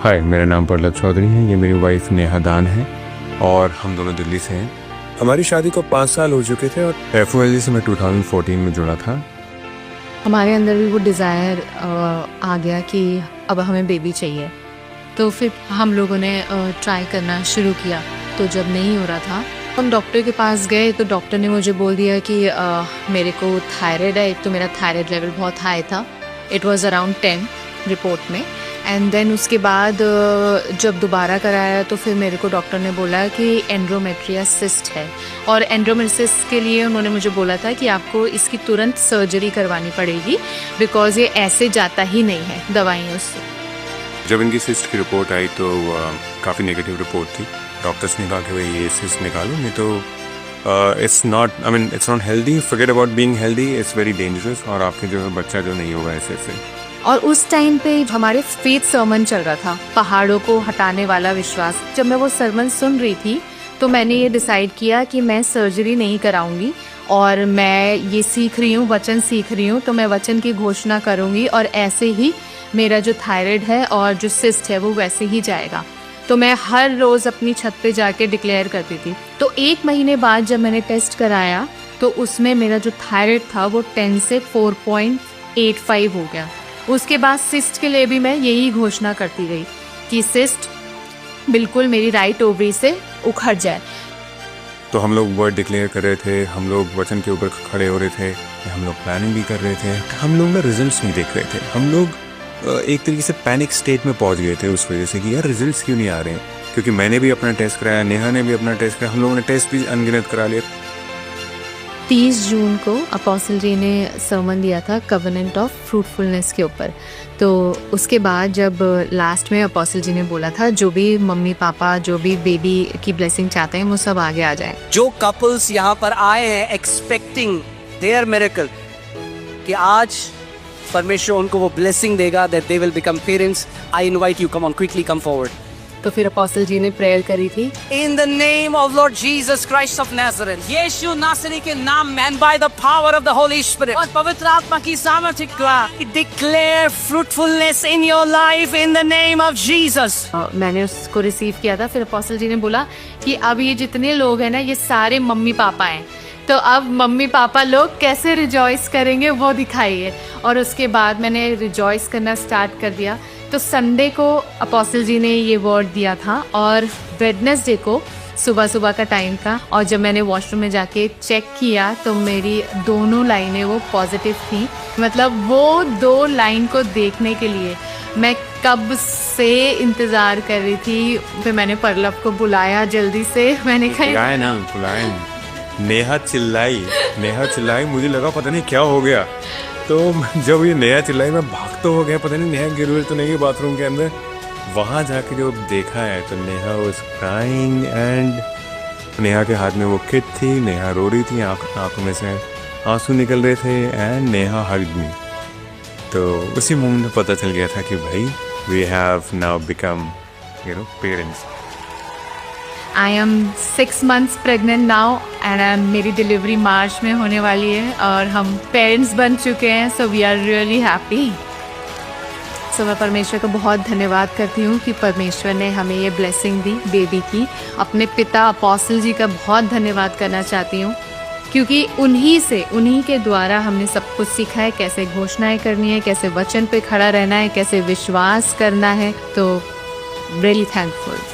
हाय, मेरा नाम पल्लव चौधरी है। ये मेरी वाइफ नेहा दान है और हम दोनों दिल्ली से हैं। हमारी शादी को 5 साल हो चुके थे और FOLG से मैं 2014 में जुड़ा था। हमारे अंदर भी वो डिज़ायर आ गया कि अब हमें बेबी चाहिए, तो फिर हम लोगों ने ट्राई करना शुरू किया। तो जब नहीं हो रहा था, हम डॉक्टर के पास गए तो डॉक्टर ने मुझे बोल दिया कि मेरे को थायराइड है। एक तो मेरा थायराइड लेवल बहुत हाई था, इट वाज अराउंड 10 रिपोर्ट में। एंड देन उसके बाद जब दोबारा कराया तो फिर मेरे को डॉक्टर ने बोला कि एंड्रोमेट्रिया सिस्ट है, और एंड्रोमेट्रिया के लिए उन्होंने मुझे बोला था कि आपको इसकी तुरंत सर्जरी करवानी पड़ेगी, बिकॉज ये ऐसे जाता ही नहीं है दवाइयों से। जब इनकी सिस्ट की रिपोर्ट आई तो काफ़ी नेगेटिव रिपोर्ट थी। डॉक्टर्स ने कहा कि भाई ये सिस्ट निकालो, नहीं तो it's not healthy, forget about being healthy, it's very dangerous, और आपके जो है बच्चा जो नहीं होगा ऐसे। और उस टाइम पे हमारे फेथ सर्मन चल रहा था, पहाड़ों को हटाने वाला विश्वास। जब मैं वो सर्मन सुन रही थी तो मैंने ये डिसाइड किया कि मैं सर्जरी नहीं कराऊंगी, और मैं ये सीख रही हूँ, वचन सीख रही हूँ, तो मैं वचन की घोषणा करूँगी, और ऐसे ही मेरा जो थायराइड है और जो सिस्ट है वो वैसे ही जाएगा। तो मैं हर रोज़ अपनी छत पे जाके डिक्लेयर करती थी। तो 1 महीने बाद जब मैंने टेस्ट कराया तो उसमें मेरा जो थायराइड था वो 10 से 4.85 हो गया। उसके बाद सिस्ट के लिए भी मैं यही घोषणा करती गई कि सिस्ट बिल्कुल मेरी राइट ओवरी से उखड़ जाए। तो हम लोग वर्ड डिक्लेयर कर रहे थे, हम लोग वचन के ऊपर खड़े हो रहे थे, हम लोग प्लानिंग भी कर रहे थे। हम लोग ना रिजल्ट्स नहीं देख रहे थे। हम लोग एक तरीके से पैनिक स्टेट में पहुंच गए थे उस वजह से कि यार रिजल्ट्स क्यों नहीं आ रहे हैं। क्योंकि मैंने भी अपना टेस्ट कराया, नेहा ने भी अपना टेस्ट कराया, हम लोगों ने टेस्ट भी अनगिनत करा लिया। 30 जून को अपोस्टल जी ने सर्मन दिया था कवेनेंट ऑफ फ्रूटफुलनेस के ऊपर। तो उसके बाद जब लास्ट में अपोस्टल जी ने बोला था जो भी मम्मी पापा जो भी बेबी की ब्लेसिंग चाहते हैं वो सब आगे आ जाए। जो कपल्स यहाँ पर आए हैं एक्सपेक्टिंग देयर मिरेकल कि आज परमेश्वर उनको वो ब्लेसिंग देगा, that they will become parents, I invite you, come on quickly come forward. तो फिर अपोस्टल जी ने प्रेयर करी थी, In the name of Lord Jesus Christ of Nazareth, यीशु नासरी के नाम में, and by the power of the Holy Spirit, और पवित्र आत्मा की सामर्थ्य का, declare fruitfulness in your life in the name of Jesus। मैंने उसको रिसीव किया था। फिर अपोस्टल जी ने बोला कि अब ये जितने लोग हैं ना, ये सारे मम्मी पापा हैं, तो अब मम्मी पापा लोग कैसे रिजॉइस करेंगे वो दिखाइए। और उसके बाद मैंने रिजॉइस करना स्टार्ट कर दिया। तो संडे को अपोस्टल जी ने ये वर्ड दिया था, और वेडनेसडे को सुबह सुबह का टाइम था, और जब मैंने वॉशरूम में जाके चेक किया तो मेरी दोनों लाइनें वो पॉजिटिव थी। मतलब वो 2 लाइन को देखने के लिए मैं कब से इंतज़ार कर रही थी। फिर मैंने पल्लव को बुलाया जल्दी से, मैंने बुलाए नेहा चिल्लाई, मुझे लगा पता नहीं क्या हो गया। तो जब ये नेहा चिल्लाई मैं भाग तो हो गया, पता नहीं नेहा गिर तो नहीं गई बाथरूम के अंदर। वहाँ जाके जब देखा है तो Neha was crying, and Neha के हाथ में वो किट थी, नेहा रो रही थी, आंखों में से आंसू निकल रहे थे, एंड नेहा हग्ड मी। तो उसी मोमेंट में पता चल गया था कि भाई we have now become parents. I am 6 months pregnant now, and मेरी डिलीवरी मार्च में होने वाली है, और हम पेरेंट्स बन चुके हैं। So we are really happy. So मैं परमेश्वर का बहुत धन्यवाद करती हूँ कि परमेश्वर ने हमें ये ब्लेसिंग दी बेबी की। अपने पिता अपोस्टल जी का बहुत धन्यवाद करना चाहती हूँ, क्योंकि उन्हीं के द्वारा हमने सब कुछ सीखा है, कैसे घोषणाएं करनी है, कैसे वचन पे खड़ा रहना है, कैसे विश्वास करना है। तो रियली थैंकफुल।